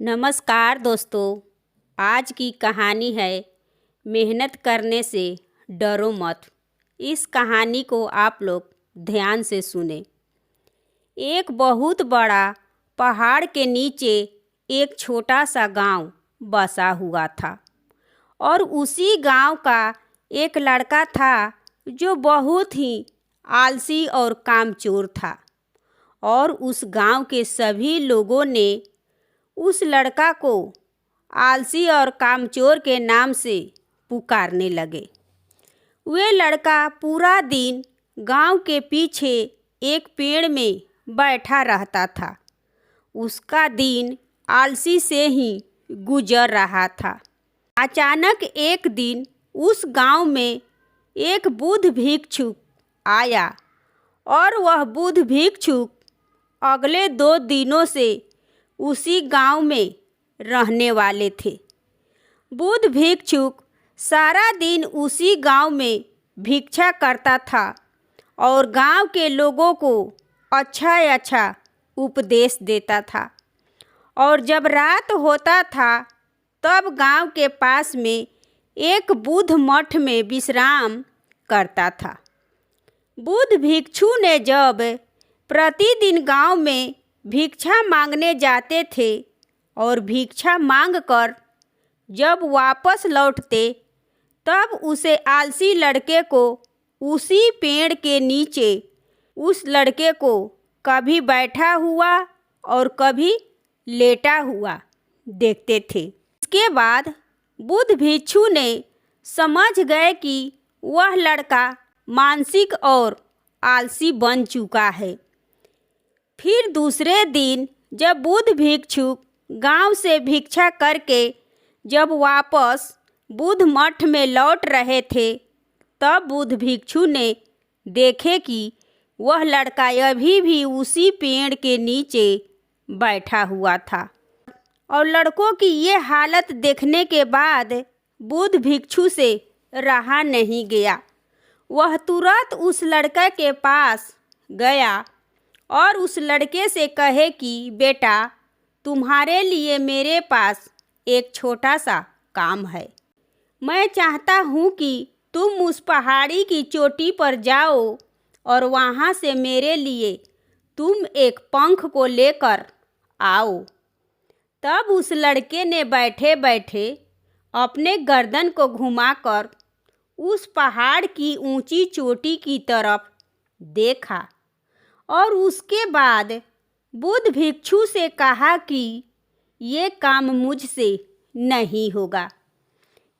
नमस्कार दोस्तों। आज की कहानी है मेहनत करने से डरो मत। इस कहानी को आप लोग ध्यान से सुने। एक बहुत बड़ा पहाड़ के नीचे एक छोटा सा गांव बसा हुआ था और उसी गांव का एक लड़का था जो बहुत ही आलसी और कामचोर था। और उस गांव के सभी लोगों ने उस लड़का को आलसी और कामचोर के नाम से पुकारने लगे। वे लड़का पूरा दिन गांव के पीछे एक पेड़ में बैठा रहता था। उसका दिन आलसी से ही गुजर रहा था। अचानक एक दिन उस गांव में एक बुद्ध भिक्षुक आया और वह बुद्ध भिक्षुक अगले 2 दिनों से उसी गांव में रहने वाले थे। बुद्ध भिक्षुक सारा दिन उसी गांव में भिक्षा करता था और गांव के लोगों को अच्छा उपदेश देता था। और जब रात होता था तब गांव के पास में एक बुद्ध मठ में विश्राम करता था। बुद्ध भिक्षु ने जब प्रतिदिन गांव में भिक्षा मांगने जाते थे और भिक्षा मांगकर जब वापस लौटते तब उसे आलसी लड़के को उसी पेड़ के नीचे उस लड़के को कभी बैठा हुआ और कभी लेटा हुआ देखते थे। इसके बाद बुद्ध भिक्षु ने समझ गए कि वह लड़का मानसिक और आलसी बन चुका है। फिर दूसरे दिन जब बुद्ध भिक्षुक गांव से भिक्षा करके जब वापस बुद्ध मठ में लौट रहे थे तब बुद्ध भिक्षु ने देखे कि वह लड़का अभी भी उसी पेड़ के नीचे बैठा हुआ था। और लड़कों की ये हालत देखने के बाद बुद्ध भिक्षु से रहा नहीं गया। वह तुरंत उस लड़के के पास गया और उस लड़के से कहे कि बेटा, तुम्हारे लिए मेरे पास एक छोटा सा काम है। मैं चाहता हूँ कि तुम उस पहाड़ी की चोटी पर जाओ और वहाँ से मेरे लिए तुम एक पंख को लेकर आओ। तब उस लड़के ने बैठे बैठे अपने गर्दन को घुमाकर उस पहाड़ की ऊंची चोटी की तरफ देखा और उसके बाद बुद्ध भिक्षु से कहा कि ये काम मुझसे नहीं होगा,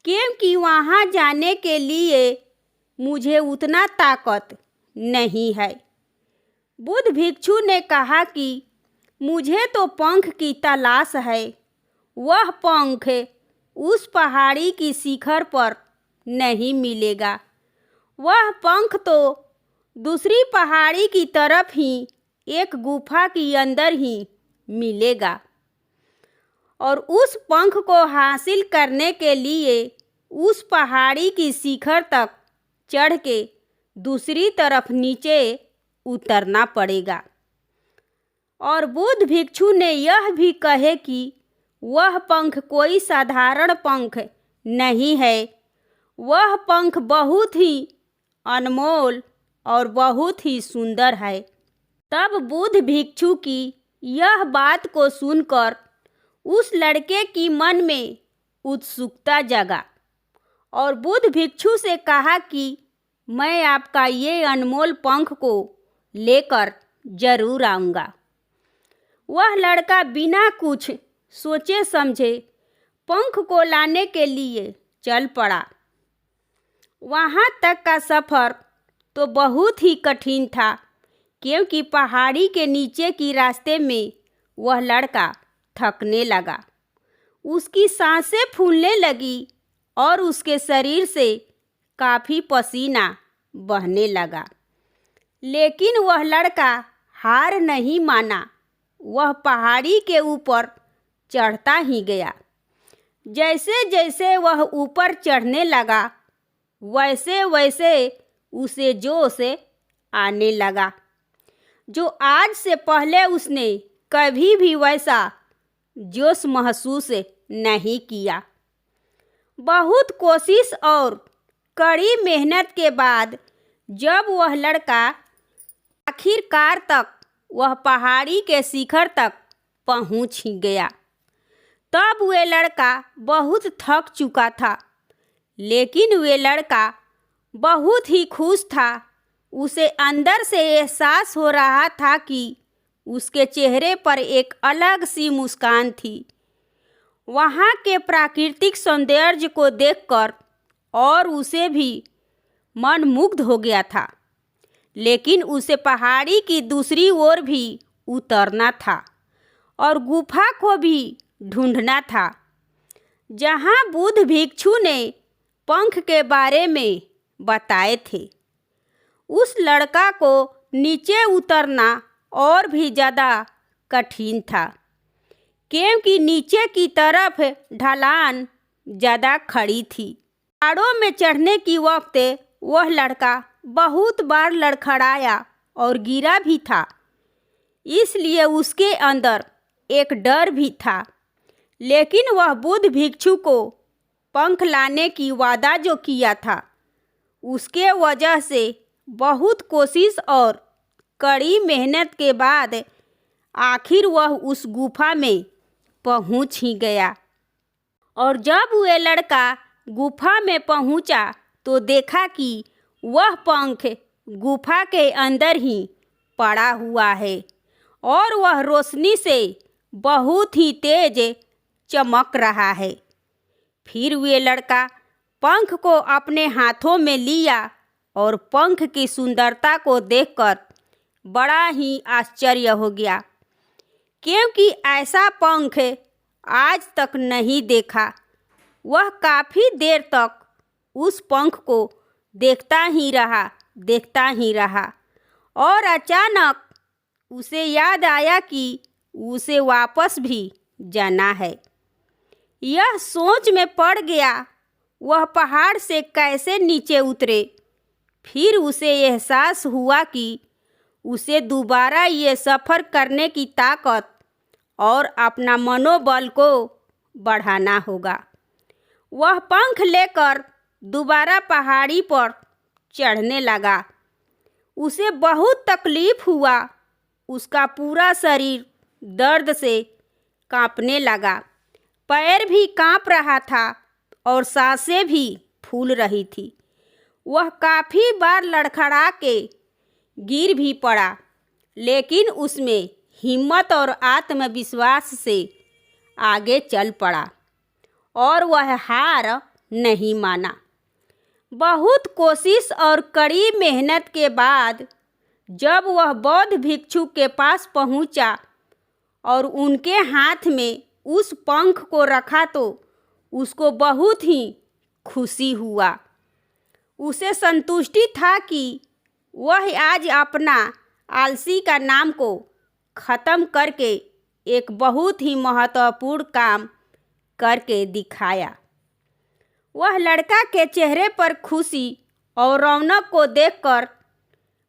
क्योंकि वहाँ जाने के लिए मुझे उतना ताकत नहीं है। बुद्ध भिक्षु ने कहा कि मुझे तो पंख की तलाश है। वह पंख उस पहाड़ी की शिखर पर नहीं मिलेगा। वह पंख तो दूसरी पहाड़ी की तरफ ही एक गुफा के अंदर ही मिलेगा। और उस पंख को हासिल करने के लिए उस पहाड़ी की शिखर तक चढ़ के दूसरी तरफ नीचे उतरना पड़ेगा। और बुद्ध भिक्षु ने यह भी कहे कि वह पंख कोई साधारण पंख नहीं है। वह पंख बहुत ही अनमोल और बहुत ही सुंदर है। तब बुद्ध भिक्षु की यह बात को सुनकर उस लड़के की मन में उत्सुकता जगा और बुद्ध भिक्षु से कहा कि मैं आपका ये अनमोल पंख को लेकर जरूर आऊँगा। वह लड़का बिना कुछ सोचे समझे पंख को लाने के लिए चल पड़ा। वहाँ तक का सफ़र तो बहुत ही कठिन था, क्योंकि पहाड़ी के नीचे की रास्ते में वह लड़का थकने लगा। उसकी सांसें फूलने लगी और उसके शरीर से काफ़ी पसीना बहने लगा। लेकिन वह लड़का हार नहीं माना। वह पहाड़ी के ऊपर चढ़ता ही गया। जैसे जैसे वह ऊपर चढ़ने लगा वैसे वैसे उसे जोश आने लगा, जो आज से पहले उसने कभी भी वैसा जोश महसूस नहीं किया। बहुत कोशिश और कड़ी मेहनत के बाद जब वह लड़का आखिरकार तक वह पहाड़ी के शिखर तक पहुंच ही गया, तब वह लड़का बहुत थक चुका था, लेकिन वह लड़का बहुत ही खुश था। उसे अंदर से एहसास हो रहा था कि उसके चेहरे पर एक अलग सी मुस्कान थी। वहाँ के प्राकृतिक सौंदर्य को देखकर और उसे भी मन मुग्ध हो गया था, लेकिन उसे पहाड़ी की दूसरी ओर भी उतरना था और गुफा को भी ढूंढना था, जहाँ बुद्ध भिक्षु ने पंख के बारे में बताए थे। उस लड़का को नीचे उतरना और भी ज़्यादा कठिन था, क्योंकि नीचे की तरफ ढलान ज़्यादा खड़ी थी। पहाड़ों में चढ़ने की वक्त वह लड़का बहुत बार लड़खड़ाया और गिरा भी था, इसलिए उसके अंदर एक डर भी था। लेकिन वह बुद्ध भिक्षु को पंख लाने की वादा जो किया था, उसके वजह से बहुत कोशिश और कड़ी मेहनत के बाद आखिर वह उस गुफा में पहुंच ही गया। और जब वह लड़का गुफा में पहुंचा तो देखा कि वह पंख गुफा के अंदर ही पड़ा हुआ है और वह रोशनी से बहुत ही तेज चमक रहा है। फिर वह लड़का पंख को अपने हाथों में लिया और पंख की सुंदरता को देखकर बड़ा ही आश्चर्य हो गया, क्योंकि ऐसा पंख आज तक नहीं देखा। वह काफ़ी देर तक उस पंख को देखता ही रहा और अचानक उसे याद आया कि उसे वापस भी जाना है। यह सोच में पड़ गया वह पहाड़ से कैसे नीचे उतरे। फिर उसे एहसास हुआ कि उसे दोबारा ये सफ़र करने की ताकत और अपना मनोबल को बढ़ाना होगा। वह पंख लेकर दोबारा पहाड़ी पर चढ़ने लगा। उसे बहुत तकलीफ हुआ, उसका पूरा शरीर दर्द से कांपने लगा, पैर भी कांप रहा था और सांसें भी फूल रही थी। वह काफ़ी बार लड़खड़ा के गिर भी पड़ा, लेकिन उसमें हिम्मत और आत्मविश्वास से आगे चल पड़ा और वह हार नहीं माना। बहुत कोशिश और कड़ी मेहनत के बाद जब वह बौद्ध भिक्षु के पास पहुंचा और उनके हाथ में उस पंख को रखा तो उसको बहुत ही खुशी हुआ। उसे संतुष्टि था कि वह आज अपना आलसी का नाम को ख़त्म करके एक बहुत ही महत्वपूर्ण काम करके दिखाया। वह लड़का के चेहरे पर खुशी और रौनक को देखकर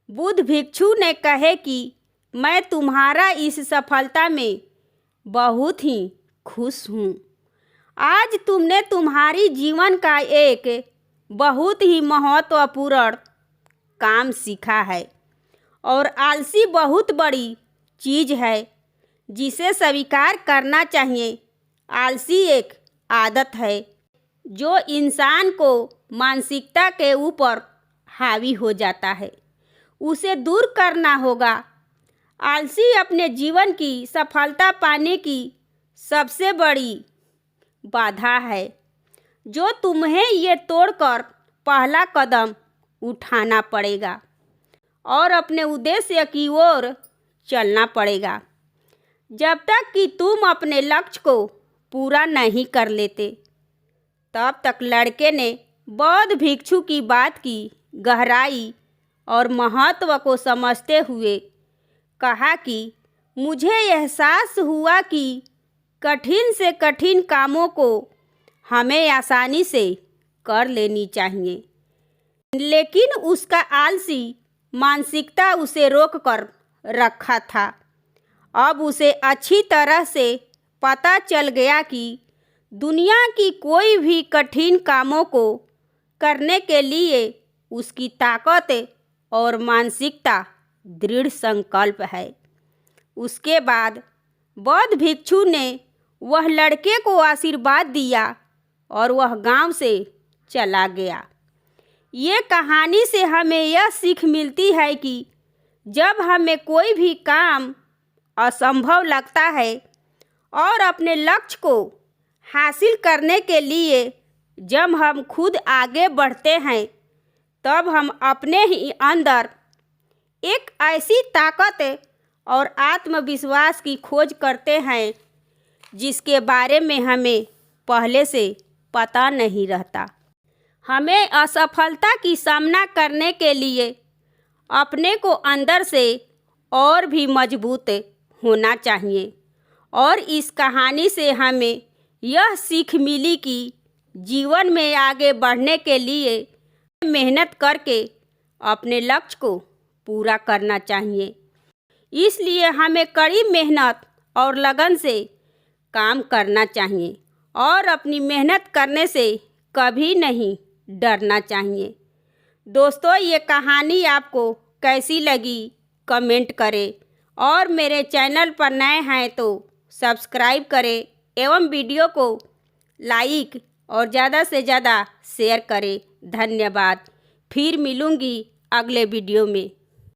बुद्ध भिक्षु ने कहे कि मैं तुम्हारा इस सफलता में बहुत ही खुश हूँ। आज तुमने तुम्हारी जीवन का एक बहुत ही महत्वपूर्ण काम सीखा है और आलसी बहुत बड़ी चीज़ है जिसे स्वीकार करना चाहिए। आलसी एक आदत है जो इंसान को मानसिकता के ऊपर हावी हो जाता है, उसे दूर करना होगा। आलसी अपने जीवन की सफलता पाने की सबसे बड़ी बाधा है, जो तुम्हें ये तोड़कर पहला कदम उठाना पड़ेगा और अपने उद्देश्य की ओर चलना पड़ेगा। जब तक कि तुम अपने लक्ष्य को पूरा नहीं कर लेते, तब तक लड़के ने बौद्ध भिक्षु की बात की गहराई और महत्व को समझते हुए कहा कि मुझे एहसास हुआ कि कठिन से कठिन कामों को हमें आसानी से कर लेनी चाहिए, लेकिन उसका आलसी मानसिकता उसे रोक कर रखा था। अब उसे अच्छी तरह से पता चल गया कि दुनिया की कोई भी कठिन कामों को करने के लिए उसकी ताकत और मानसिकता दृढ़ संकल्प है। उसके बाद बौद्ध भिक्षु ने वह लड़के को आशीर्वाद दिया और वह गांव से चला गया। ये कहानी से हमें यह सीख मिलती है कि जब हमें कोई भी काम असंभव लगता है और अपने लक्ष्य को हासिल करने के लिए जब हम खुद आगे बढ़ते हैं, तब हम अपने ही अंदर एक ऐसी ताकत और आत्मविश्वास की खोज करते हैं जिसके बारे में हमें पहले से पता नहीं रहता। हमें असफलता की सामना करने के लिए अपने को अंदर से और भी मजबूत होना चाहिए। और इस कहानी से हमें यह सीख मिली कि जीवन में आगे बढ़ने के लिए मेहनत करके अपने लक्ष्य को पूरा करना चाहिए। इसलिए हमें कड़ी मेहनत और लगन से काम करना चाहिए और अपनी मेहनत करने से कभी नहीं डरना चाहिए। दोस्तों, ये कहानी आपको कैसी लगी कमेंट करें और मेरे चैनल पर नए हैं तो सब्सक्राइब करें एवं वीडियो को लाइक और ज़्यादा से ज़्यादा शेयर करें। धन्यवाद। फिर मिलूँगी अगले वीडियो में।